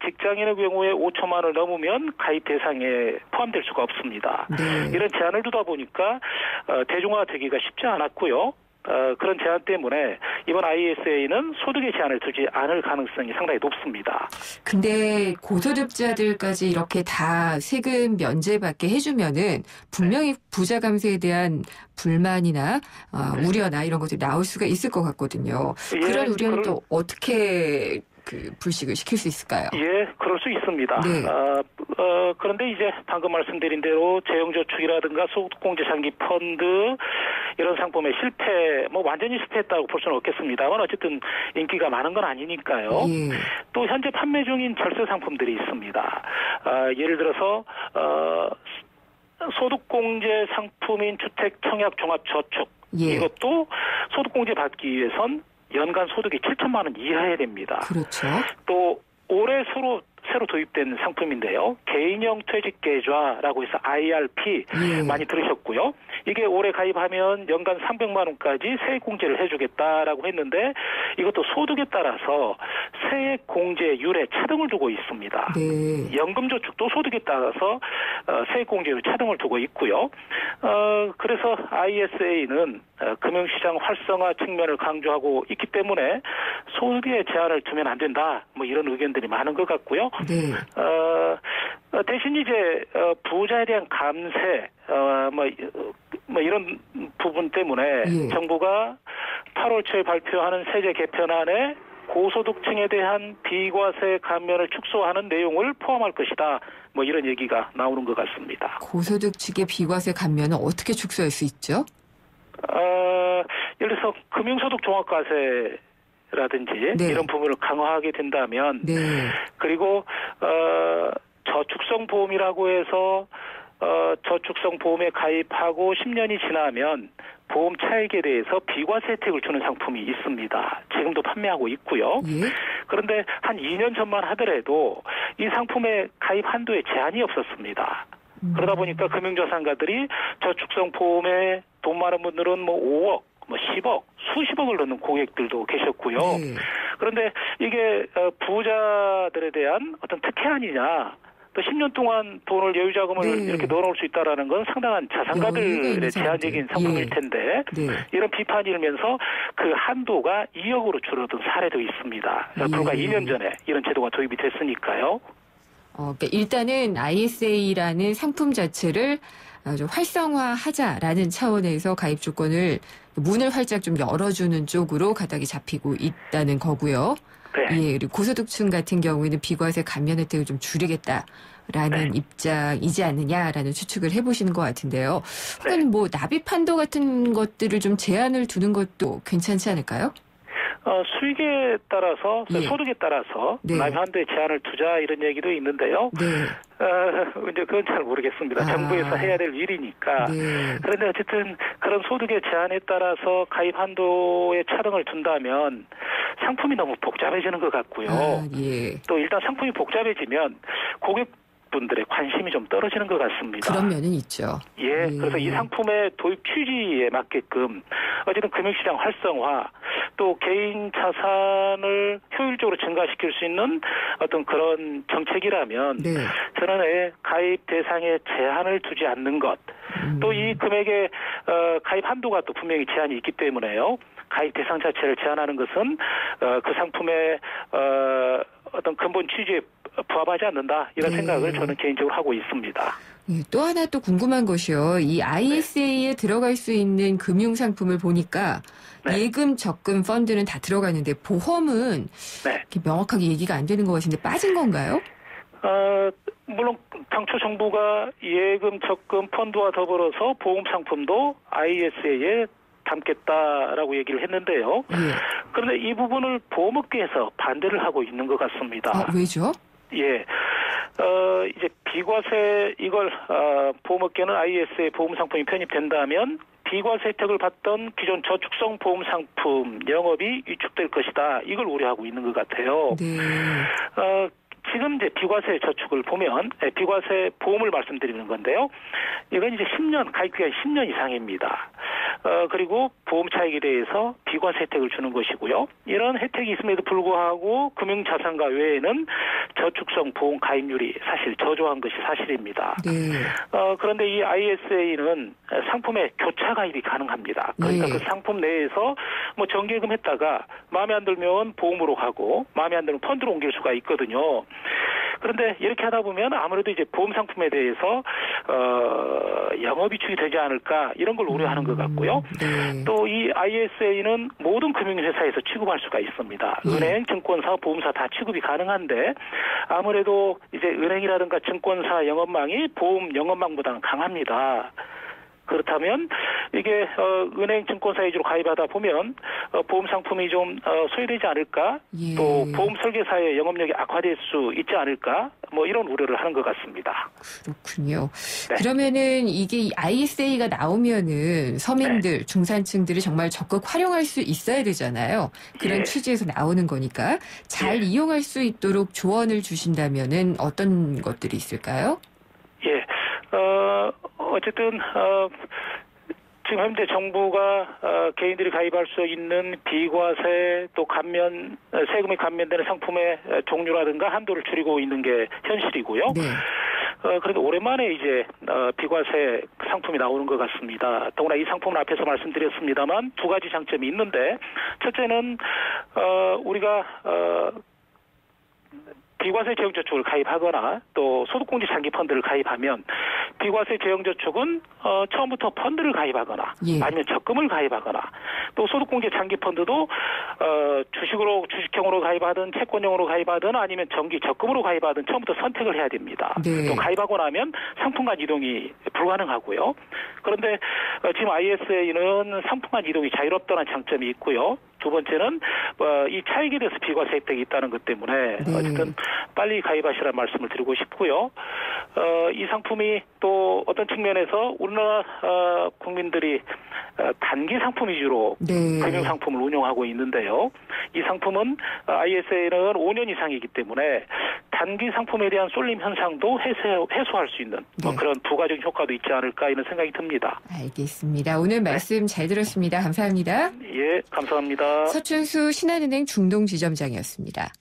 직장인의 경우에 5천만 원을 넘으면 가입 대상에 포함될 수가 없습니다. 이런 제한을 두다 보니까 대중화되기가 쉽지 않았고요. 그런 제한 때문에 이번 ISA는 소득의 제한을 두지 않을 가능성이 상당히 높습니다. 근데 고소득자들까지 이렇게 다 세금 면제받게 해주면은 분명히 부자 감세에 대한 불만이나 우려나 이런 것들이 나올 수가 있을 것 같거든요. 그런 우려는 또 어떻게 불식을 시킬 수 있을까요? 그럴 수 있습니다. 그런데 이제 방금 말씀드린 대로 재형저축이라든가 소득공제 장기펀드 이런 상품의 실패, 뭐 완전히 실패했다고 볼 수는 없겠습니다만 어쨌든 인기가 많은 건 아니니까요. 또 현재 판매 중인 절세 상품들이 있습니다. 예를 들어서 소득공제 상품인 주택청약종합저축, 이것도 소득공제 받기 위해선 연간 소득이 7천만 원 이하여야 됩니다. 그렇죠. 또 올해 새로 도입된 상품인데요. 개인형 퇴직계좌라고 해서 IRP 많이 들으셨고요. 이게 올해 가입하면 연간 300만 원까지 세액공제를 해주겠다라고 했는데 이것도 소득에 따라서 세액공제율에 차등을 두고 있습니다. 연금저축도 소득에 따라서 세액공제율 차등을 두고 있고요. 그래서 ISA는 금융시장 활성화 측면을 강조하고 있기 때문에 소득에 제한을 두면 안 된다, 뭐 이런 의견들이 많은 것 같고요. 대신 이제 부자에 대한 감세, 뭐 이런 부분 때문에 정부가 8월 초에 발표하는 세제 개편안에 고소득층에 대한 비과세 감면을 축소하는 내용을 포함할 것이다, 뭐 이런 얘기가 나오는 것 같습니다. 고소득 측의 비과세 감면은 어떻게 축소할 수 있죠? 예를 들어서 금융소득 종합과세 라든지 이런 부분을 강화하게 된다면, 그리고 저축성 보험이라고 해서 저축성 보험에 가입하고 10년이 지나면 보험 차익에 대해서 비과세 혜택을 주는 상품이 있습니다. 지금도 판매하고 있고요. 그런데 한 2년 전만 하더라도 이 상품의 가입 한도에 제한이 없었습니다. 그러다 보니까 금융자산가들이 저축성 보험에 돈 많은 분들은 뭐 5억, 뭐 10억, 수십억을 넣는 고객들도 계셨고요. 그런데 이게 부자들에 대한 어떤 특혜 아니냐. 또 10년 동안 돈을 여유자금을 이렇게 넣어놓을 수 있다라는 건 상당한 자산가들의 제한적인 상품일 텐데 이런 비판이 일면서 그 한도가 2억으로 줄어든 사례도 있습니다. 불과 2년 전에 이런 제도가 도입이 됐으니까요. 그러니까 일단은 ISA라는 상품 자체를 좀 활성화하자라는 차원에서 가입 조건을 문을 활짝 좀 열어주는 쪽으로 가닥이 잡히고 있다는 거고요. 예, 그리고 고소득층 같은 경우에는 비과세 감면 혜택을 좀 줄이겠다라는 입장이지 않느냐라는 추측을 해보시는 것 같은데요. 혹은 뭐 납입 한도 같은 것들을 좀 제한을 두는 것도 괜찮지 않을까요? 수익에 따라서 소득에 따라서 납입 한도에 제한을 두자 이런 얘기도 있는데요. 이제 그건 잘 모르겠습니다. 정부에서 해야 될 일이니까. 그런데 어쨌든 그런 소득의 제한에 따라서 가입 한도에 차등을 둔다면 상품이 너무 복잡해지는 것 같고요. 또 일단 상품이 복잡해지면 고객분들의 관심이 좀 떨어지는 것 같습니다. 그런 면은 있죠. 그래서 이 상품의 도입 취지에 맞게끔 어쨌든 금융시장 활성화 또 개인 자산을 효율적으로 증가시킬 수 있는 어떤 그런 정책이라면 저는 가입 대상에 제한을 두지 않는 것 또 이 금액의 가입 한도가 또 분명히 제한이 있기 때문에요. 가입 대상 자체를 제한하는 것은 그 상품의 어떤 근본 취지에 부합하지 않는다 이런 생각을 저는 개인적으로 하고 있습니다. 또 하나 또 궁금한 것이요. 이 ISA에 들어갈 수 있는 금융상품을 보니까 예금, 적금, 펀드는 다 들어가는데 보험은 이렇게 명확하게 얘기가 안 되는 것 같은데 빠진 건가요? 물론 당초 정부가 예금, 적금, 펀드와 더불어서 보험 상품도 ISA에 담겠다라고 얘기를 했는데요. 그런데 이 부분을 보험업계에서 반대를 하고 있는 것 같습니다. 왜죠? 이제 비과세 이걸 보험업계는 ISA 보험 상품이 편입된다면 비과세 혜택을 받던 기존 저축성 보험 상품 영업이 위축될 것이다. 이걸 우려하고 있는 것 같아요. 지금 이제 비과세 저축을 보면 비과세 보험을 말씀드리는 건데요. 이건 이제 10년 가입 기간이 10년 이상입니다. 그리고 보험 차익에 대해서 비과세 혜택을 주는 것이고요. 이런 혜택이 있음에도 불구하고 금융자산가 외에는 저축성 보험 가입률이 사실 저조한 것이 사실입니다. 그런데 이 ISA는 상품의 교차 가입이 가능합니다. 그러니까 그 상품 내에서 뭐 정기예금 했다가 마음에 안 들면 보험으로 가고 마음에 안 들면 펀드로 옮길 수가 있거든요. 그런데 이렇게 하다 보면 아무래도 이제 보험 상품에 대해서 영업 위축이 되지 않을까 이런 걸 우려하는 것 같고요. 또 이 ISA는 모든 금융회사에서 취급할 수가 있습니다. 은행, 증권사, 보험사 다 취급이 가능한데 아무래도 이제 은행이라든가 증권사 영업망이 보험 영업망보다는 강합니다. 그렇다면 이게 은행 증권사 위주로 가입하다 보면 보험 상품이 좀 소외되지 않을까? 또 보험 설계사의 영업력이 악화될 수 있지 않을까? 뭐 이런 우려를 하는 것 같습니다. 그렇군요. 그러면은 이게 ISA가 나오면은 서민들, 중산층들이 정말 적극 활용할 수 있어야 되잖아요. 그런 취지에서 나오는 거니까 잘 이용할 수 있도록 조언을 주신다면은 어떤 것들이 있을까요? 어쨌든 지금 현재 정부가 개인들이 가입할 수 있는 비과세 또 감면 세금이 감면되는 상품의 종류라든가 한도를 줄이고 있는 게 현실이고요. 그런데 오랜만에 이제 비과세 상품이 나오는 것 같습니다. 더구나 이 상품은 앞에서 말씀드렸습니다만 두 가지 장점이 있는데 첫째는 우리가 비과세 재형저축을 가입하거나 또 소득공제 장기펀드를 가입하면 비과세 재형저축은 처음부터 펀드를 가입하거나 아니면 적금을 가입하거나 또 소득공제 장기펀드도 주식형으로 가입하든 채권형으로 가입하든 아니면 정기 적금으로 가입하든 처음부터 선택을 해야 됩니다. 또 가입하고 나면 상품 간 이동이 불가능하고요. 그런데 지금 ISA는 상품 간 이동이 자유롭다는 장점이 있고요. 두 번째는 이 차익에 대해서 비과세 혜택이 있다는 것 때문에 어쨌든 빨리 가입하시라는 말씀을 드리고 싶고요. 이 상품이 또 어떤 측면에서 우리나라 국민들이 단기 상품 위주로 금융 상품을 운용하고 있는데요. 이 상품은 ISA는 5년 이상이기 때문에 단기 상품에 대한 쏠림 현상도 해소할 수 있는 뭐 그런 부가적 효과도 있지 않을까 이런 생각이 듭니다. 알겠습니다. 오늘 말씀 잘 들었습니다. 감사합니다. 예, 감사합니다. 서춘수 신한은행 중동지점장이었습니다.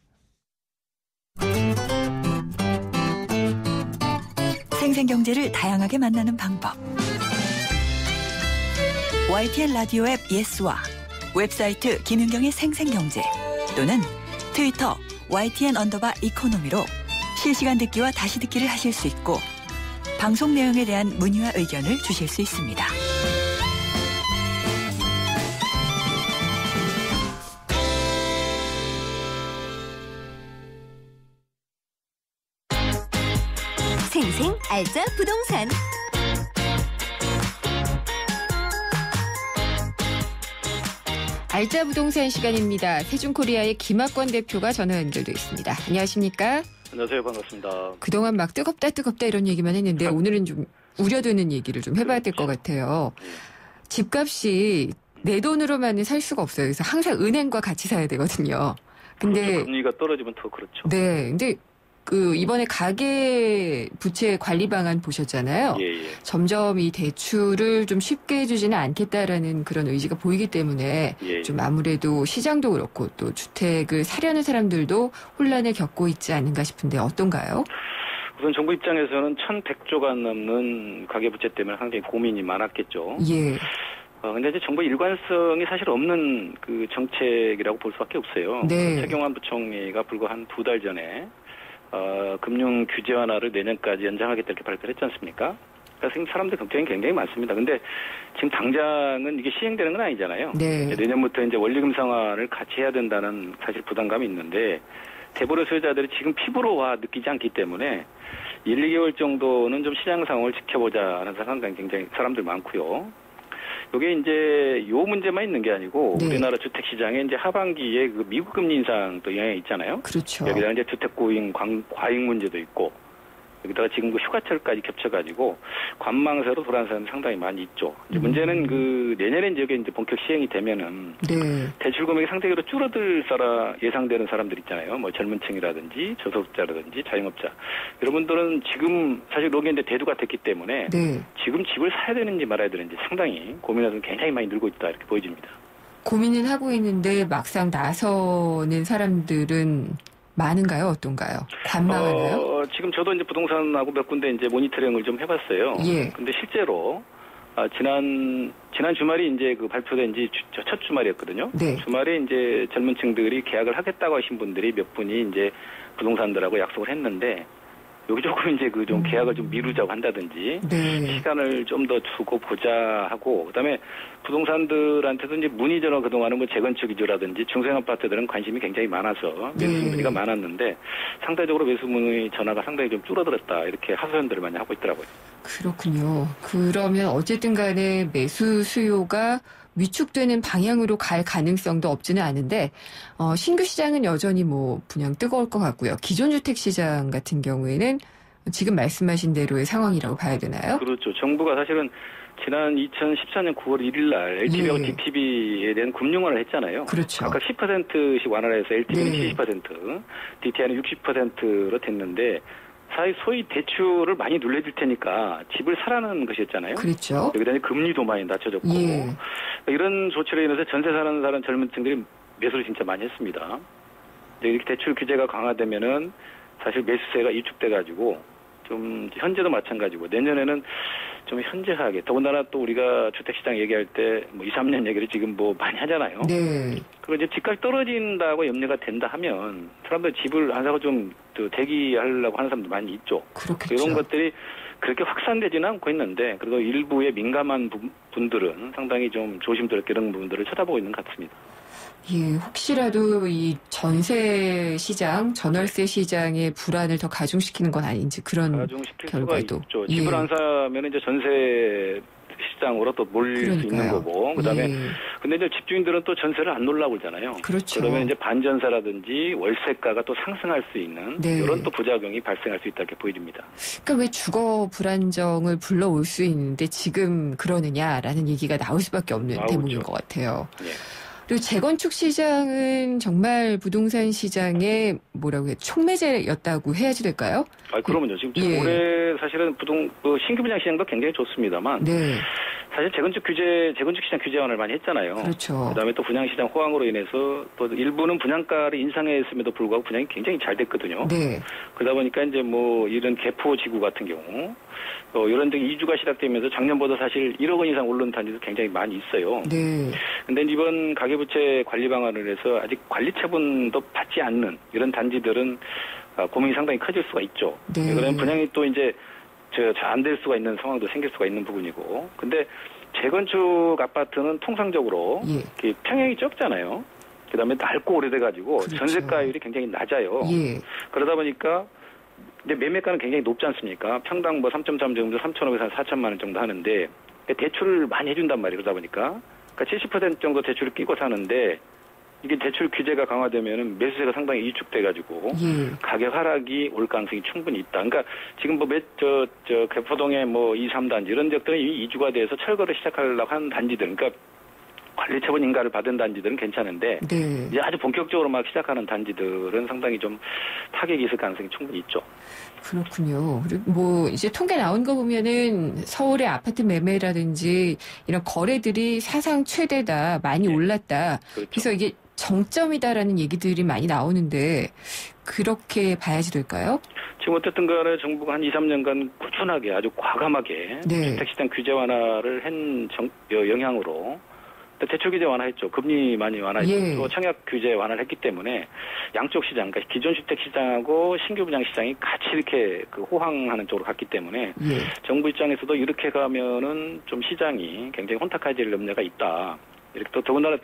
생생경제를 다양하게 만나는 방법. YTN 라디오 앱 예스와 웹사이트 김윤경의 생생경제 또는 트위터 YTN_이코노미로 실시간 듣기와 다시 듣기를 하실 수 있고 방송 내용에 대한 문의와 의견을 주실 수 있습니다. 생생 알짜 부동산. 알짜 부동산 시간입니다. 세준코리아의 김학권 대표가 전화 연결돼 있습니다. 안녕하십니까? 안녕하세요. 반갑습니다. 그동안 막 뜨겁다 이런 얘기만 했는데 오늘은 좀 우려되는 얘기를 좀 해봐야 될 것 같아요. 집값이 내 돈으로만은 살 수가 없어요. 그래서 항상 은행과 같이 사야 되거든요. 근데 그렇죠. 금리가 떨어지면 더 그렇죠. 네, 근데 이번에 가계 부채 관리 방안 보셨잖아요. 예. 점점 이 대출을 좀 쉽게 해주지는 않겠다라는 그런 의지가 보이기 때문에 좀 아무래도 시장도 그렇고 또 주택을 사려는 사람들도 혼란을 겪고 있지 않은가 싶은데 어떤가요? 우선 정부 입장에서는 1,100조가 넘는 가계부채 때문에 상당히 고민이 많았겠죠. 예. 근데 이제 정부 일관성이 사실 없는 그 정책이라고 볼 수밖에 없어요. 네. 최경환 부총리가 불과 한 2달 전에 금융 규제 완화를 내년까지 연장하겠다 이렇게 발표를 했지 않습니까? 그래서 사람들 걱정이 굉장히 많습니다. 근데 지금 당장은 이게 시행되는 건 아니잖아요. 네. 내년부터 이제 원리금 상환을 같이 해야 된다는 사실 부담감이 있는데 대부분의 소유자들이 지금 피부로 느끼지 않기 때문에 1, 2개월 정도는 좀 시장 상황을 지켜보자 하는 사람들이 굉장히 사람들 많고요. 이게 이제 요 문제만 있는 게 아니고 우리나라 주택 시장에 이제 하반기에 그 미국 금리 인상도 영향이 있잖아요. 그렇죠. 여기다가 이제 주택 과잉 문제도 있고 여기다가 지금 그 휴가철까지 겹쳐가지고 관망세로 돌아가는 사람이 상당히 많이 있죠. 이제 문제는 그 내년에 이제 여기 이제 본격 시행이 되면은 대출 금액이 상대적으로 줄어들 예상되는 사람들 있잖아요. 뭐 젊은층이라든지 저소득자라든지 자영업자 이런 분들은 지금 사실 여기 이제 대두가 됐기 때문에 지금 집을 사야 되는지 말아야 되는지 상당히 고민하는 굉장히 많이 늘고 있다 이렇게 보여집니다. 고민은 하고 있는데 막상 나서는 사람들은 많은가요? 어떤가요? 관망하나요? 지금 저도 이제 부동산하고 몇 군데 이제 모니터링을 좀 해봤어요. 근데 실제로 지난 주말이 이제 그 발표된 지 첫 주말이었거든요. 주말에 이제 젊은층들이 계약을 하겠다고 하신 분들이 몇 분이 이제 부동산들하고 약속을 했는데 여기 조금 이제 그 좀 계약을 좀 미루자고 한다든지 시간을 좀 더 두고 보자 하고 그다음에 부동산들한테도 이제 문의 전화 그동안은 뭐 재건축 위주라든지 중소형 아파트들은 관심이 굉장히 많아서 매수 문의가 많았는데 상대적으로 매수 문의 전화가 상당히 좀 줄어들었다 이렇게 하소연들을 많이 하고 있더라고요. 그렇군요. 그러면 어쨌든 간에 매수 수요가 위축되는 방향으로 갈 가능성도 없지는 않은데 신규 시장은 여전히 뭐 분양 뜨거울 것 같고요. 기존 주택 시장 같은 경우에는 지금 말씀하신 대로의 상황이라고 봐야 되나요? 그렇죠. 정부가 사실은 지난 2014년 9월 1일 날 LTV하고 DTV에 대한 금융화를 했잖아요. 그렇죠. 각각 10%씩 완화를 해서 LTV는 70%, DTI는 60%로 됐는데 소위 대출을 많이 눌러줄 테니까 집을 사라는 것이었잖아요. 그렇죠. 여기다 금리도 많이 낮춰졌고 이런 조치로 인해서 전세 사는 사람 젊은층들이 매수를 진짜 많이 했습니다. 이렇게 대출 규제가 강화되면은 사실 매수세가 위축돼가지고 좀 현재도 마찬가지고 내년에는 좀 현저하게 더군다나 또 우리가 주택시장 얘기할 때 뭐 2, 3년 얘기를 지금 뭐 많이 하잖아요. 그리고 이제 집값이 떨어진다고 염려가 된다 하면 사람들 집을 안 사고 좀 대기하려고 하는 사람도 많이 있죠. 그렇겠죠. 이런 것들이 그렇게 확산되지는 않고 있는데 그래도 일부의 민감한 분들은 상당히 좀 조심스럽게 이런 부분들을 쳐다보고 있는 것 같습니다. 예, 혹시라도 이 전세 시장, 전월세 시장의 불안을 더 가중시키는 건 아닌지 그런 결과도. 수가 있죠. 집을 안 사면 이제 전세 시장으로 또 몰릴 수 있는 거고. 그다음에 근데 이제 집주인들은 또 전세를 안 놓으려고 그러잖아요. 그렇죠. 그러면 이제 반전세라든지 월세가가 또 상승할 수 있는 이런 또 부작용이 발생할 수 있다 이렇게 보여집니다. 그러니까 왜 주거 불안정을 불러올 수 있는데 지금 그러느냐라는 얘기가 나올 수밖에 없는 대목인 것 같아요. 또 재건축 시장은 정말 부동산 시장의 뭐라고 해요? 촉매제였다고 해야지 될까요? 그러면요. 지금 올해 사실은 신규 분양 시장도 굉장히 좋습니다만. 네. 사실 재건축 시장 규제 완화를 많이 했잖아요. 그렇죠. 그다음에 또 분양 시장 호황으로 인해서 또 일부는 분양가를 인상했음에도 불구하고 분양이 굉장히 잘 됐거든요. 네. 그러다 보니까 이제 뭐 이런 개포 지구 같은 경우 이런 데 이주가 시작되면서 작년보다 사실 1억 원 이상 오른 단지도 굉장히 많이 있어요. 네. 근데 이번 가계부채 관리 방안을 해서 아직 관리 처분도 받지 않는 이런 단지들은 고민이 상당히 커질 수가 있죠. 네. 그러면 분양이 또 이제 안 될 수가 있는 상황도 생길 수가 있는 부분이고. 근데 재건축 아파트는 통상적으로 평형이 적잖아요. 그다음에 낡고 오래돼가지고 그렇죠. 전세가율이 굉장히 낮아요. 예. 그러다 보니까 이제 매매가는 굉장히 높지 않습니까? 평당 뭐 3.3 정도, 3,500에서 4천만 원 정도 하는데 대출을 많이 해준단 말이에요. 그러다 보니까 그러니까 70% 정도 대출을 끼고 사는데 이게 대출 규제가 강화되면은 매수세가 상당히 위축돼가지고 가격 하락이 올 가능성이 충분히 있다. 그러니까 지금 뭐 개포동의 뭐 2, 3단지 이런 지역들은 이미 이주가 돼서 철거를 시작하려고 하는 단지들, 그러니까 관리 처분 인가를 받은 단지들은 괜찮은데 네. 이제 아주 본격적으로 막 시작하는 단지들은 상당히 좀 타격이 있을 가능성이 충분히 있죠. 그렇군요. 그리고 뭐 이제 통계 나온 거 보면은 서울의 아파트 매매라든지 이런 거래들이 사상 최대다, 많이 올랐다. 그렇죠. 그래서 이게 정점이다라는 얘기들이 많이 나오는데 그렇게 봐야지 될까요? 지금 어쨌든 간에 정부가 한 2, 3년간 꾸준하게 아주 과감하게 주택시장 규제 완화를 한 영향으로 대출 규제 완화했죠. 금리 많이 완화했고 또 청약 규제 완화를 했기 때문에 양쪽 시장, 그러니까 기존 주택 시장하고 신규 분양 시장이 같이 이렇게 호황하는 쪽으로 갔기 때문에 정부 입장에서도 이렇게 가면은 좀 시장이 굉장히 혼탁해질 염려가 있다. 이렇게 또 더군다나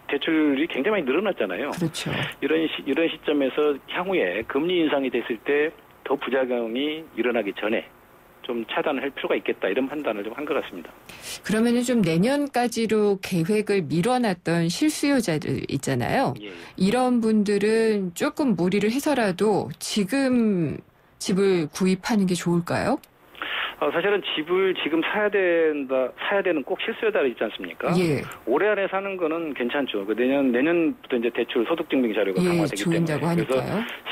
대출이 굉장히 많이 늘어났잖아요. 그렇죠. 이런 시점에서 향후에 금리 인상이 됐을 때 더 부작용이 일어나기 전에 좀 차단을 할 필요가 있겠다 이런 판단을 좀 한 것 같습니다. 그러면은 좀 내년까지로 계획을 미뤄놨던 실수요자들 있잖아요. 이런 분들은 조금 무리를 해서라도 지금 집을 구입하는 게 좋을까요? 사실은 집을 지금 사야 되는 꼭 실수요자들 있지 않습니까? 올해 안에 사는 거는 괜찮죠. 내년부터 이제 대출 소득증빙 자료가 강화되기 때문에. 그래서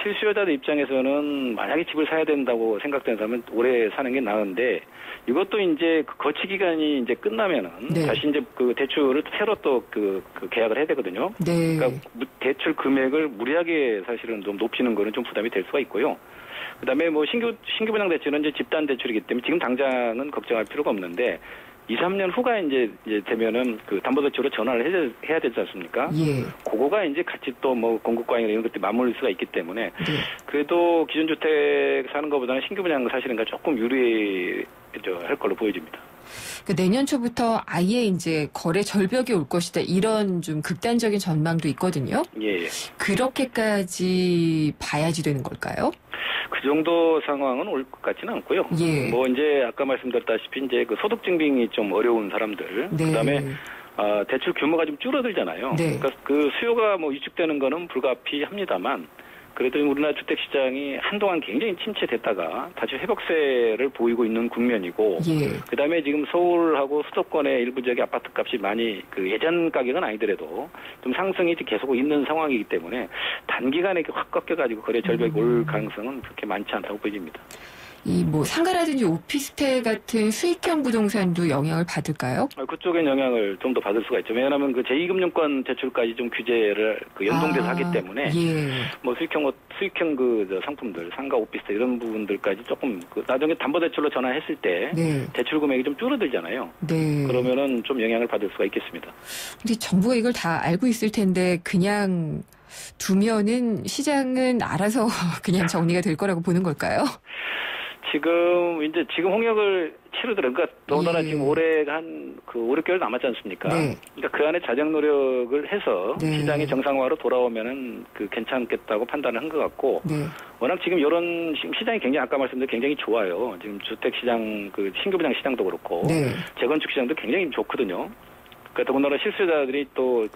실수요자들 입장에서는 만약에 집을 사야 된다고 생각되는 사람은 올해 사는 게 나은데 이것도 이제 그 거치 기간이 이제 끝나면은 다시 이제 그 대출을 새로 또 그 계약을 해야 되거든요. 그러니까 대출 금액을 무리하게 사실은 좀 높이는 거는 좀 부담이 될 수가 있고요. 그다음에 뭐 신규 분양 대출은 이제 집단 대출이기 때문에 지금 당장은 걱정할 필요가 없는데 2, 3년 후가 이제 되면은 그 담보대출로 전환을 해야 되지 않습니까? 그거가 이제 같이 또 뭐 공급 과잉이나 이런 것들이 맞물릴 수가 있기 때문에 그래도 기존 주택 사는 것보다는 신규 분양 사실은 조금 유리할 걸로 보여집니다. 그러니까 내년 초부터 아예 이제 거래 절벽이 올 것이다 이런 좀 극단적인 전망도 있거든요. 그렇게까지 봐야지 되는 걸까요? 그 정도 상황은 올 것 같지는 않고요. 뭐 이제 아까 말씀드렸다시피 이제 그 소득 증빙이 좀 어려운 사람들, 그다음에 대출 규모가 좀 줄어들잖아요. 그러니까 그 수요가 뭐 위축되는 거는 불가피합니다만. 그래도 우리나라 주택시장이 한동안 굉장히 침체됐다가 다시 회복세를 보이고 있는 국면이고 그다음에 지금 서울하고 수도권의 일부 지역의 아파트값이 많이 그 예전 가격은 아니더라도 좀 상승이 계속 있는 상황이기 때문에 단기간에 확 꺾여가지고 거래 절벽이 올 가능성은 그렇게 많지 않다고 보입니다. 이 뭐 상가라든지 오피스텔 같은 수익형 부동산도 영향을 받을까요? 그쪽엔 영향을 좀 더 받을 수가 있죠. 왜냐하면 그 제2금융권 대출까지 좀 규제를 그 연동돼서 하기 때문에 뭐 수익형 그 상품들, 상가, 오피스텔 이런 부분들까지 조금 그 나중에 담보대출로 전환했을 때 대출 금액이 좀 줄어들잖아요. 그러면은 좀 영향을 받을 수가 있겠습니다. 근데 정부가 이걸 다 알고 있을 텐데 그냥 두면은 시장은 알아서 그냥 정리가 될 거라고 보는 걸까요? 지금 홍역을 치르더라고요. 그러니까 더군다나 지금 올해가 한 그 5, 6개월 남았지 않습니까? 그러니까 그 안에 자정 노력을 해서 시장이 정상화로 돌아오면은 그 괜찮겠다고 판단을 한 것 같고 워낙 지금 이런 시장이 굉장히 아까 말씀드린 굉장히 좋아요. 지금 주택 시장 그 신규 분양 시장도 그렇고 재건축 시장도 굉장히 좋거든요. 그러니까 더군다나 실수요자들이 또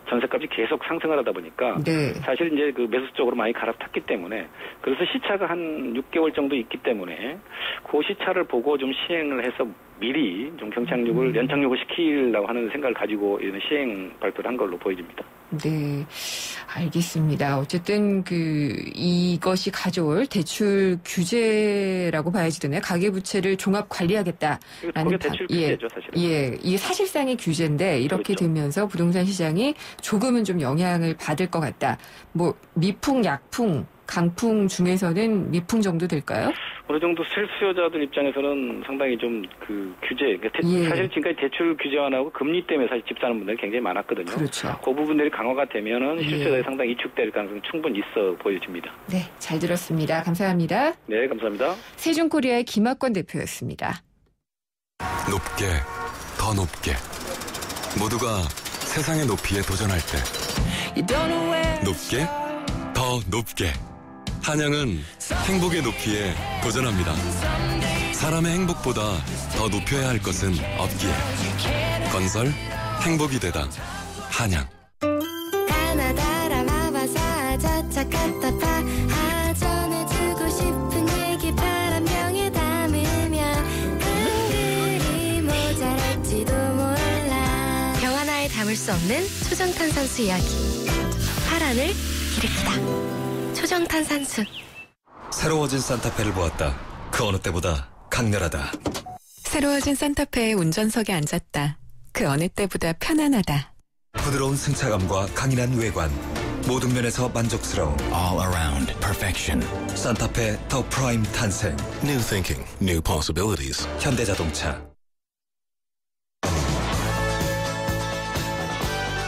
전세값이 계속 상승을 하다 보니까 사실 이제 그 매수 쪽으로 많이 갈아탔기 때문에 그래서 시차가 한 6개월 정도 있기 때문에 그 시차를 보고 좀 시행을 해서 미리 좀 경착륙을 연착륙을 시키려고 하는 생각을 가지고 이런 시행 발표를 한 걸로 보여집니다. 네, 알겠습니다. 어쨌든 이것이 가져올 대출 규제라고 봐야지 되나요? 가계부채를 종합 관리하겠다라는 그게 대출 규제죠, 사실은. 예, 이게 사실상의 규제인데 이렇게 그렇죠. 되면서 부동산 시장이 조금은 좀 영향을 받을 것 같다. 뭐 미풍, 약풍, 강풍 중에서는 미풍 정도 될까요? 어느 정도 실수요자들 입장에서는 상당히 좀 규제, 사실 지금까지 대출 규제 완화하고 금리 때문에 사실 집 사는 분들이 굉장히 많았거든요. 그렇죠. 그 부분들이 강화가 되면은 실수요자들이 상당히 이축될 가능성이 충분히 있어 보여집니다. 네, 잘 들었습니다. 감사합니다. 네, 감사합니다. 세준코리아의 김학권 대표였습니다. 높게, 더 높게. 모두가 세상의 높이에 도전할 때. 높게, 더 높게. 한양은 행복의 높이에 도전합니다. 사람의 행복보다 더 높여야 할 것은 없기에. 건설, 행복이 되다. 한양. 전해주고 싶은 얘기 바람병에 담으면 한글이 모자랄지도 몰라. 병 하나에 담을 수 없는 초정탄산수 이야기. 파란을 일으키다. 초정탄산수. 새로워진 산타페를 보았다. 그 어느 때보다 강렬하다. 새로워진 산타페의 운전석에 앉았다. 그 어느 때보다 편안하다. 부드러운 승차감과 강인한 외관. 모든 면에서 만족스러움. All around perfection. 산타페 더 프라임 탄생. New thinking, new possibilities. 현대자동차.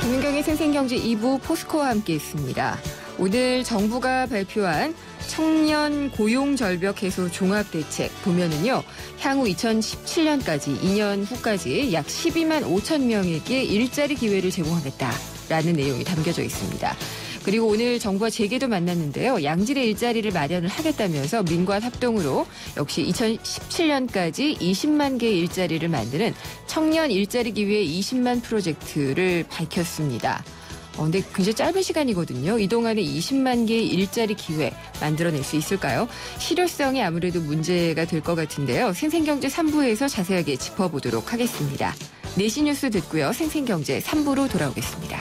김은경의 생생경제 2부 포스코와 함께 있습니다. 오늘 정부가 발표한 청년 고용절벽 해소 종합대책 보면은요. 향후 2017년까지 2년 후까지 약 12만 5천 명에게 일자리 기회를 제공하겠다라는 내용이 담겨져 있습니다. 그리고 오늘 정부와 재계도 만났는데요. 양질의 일자리를 마련을 하겠다면서 민관 합동으로 역시 2017년까지 20만 개의 일자리를 만드는 청년 일자리 기회 20만 프로젝트를 밝혔습니다. 근데 굉장히 짧은 시간이거든요. 이 동안에 20만 개의 일자리 기회 만들어낼 수 있을까요? 실효성이 아무래도 문제가 될 것 같은데요. 생생경제 3부에서 자세하게 짚어보도록 하겠습니다. 4시 뉴스 듣고요. 생생경제 3부로 돌아오겠습니다.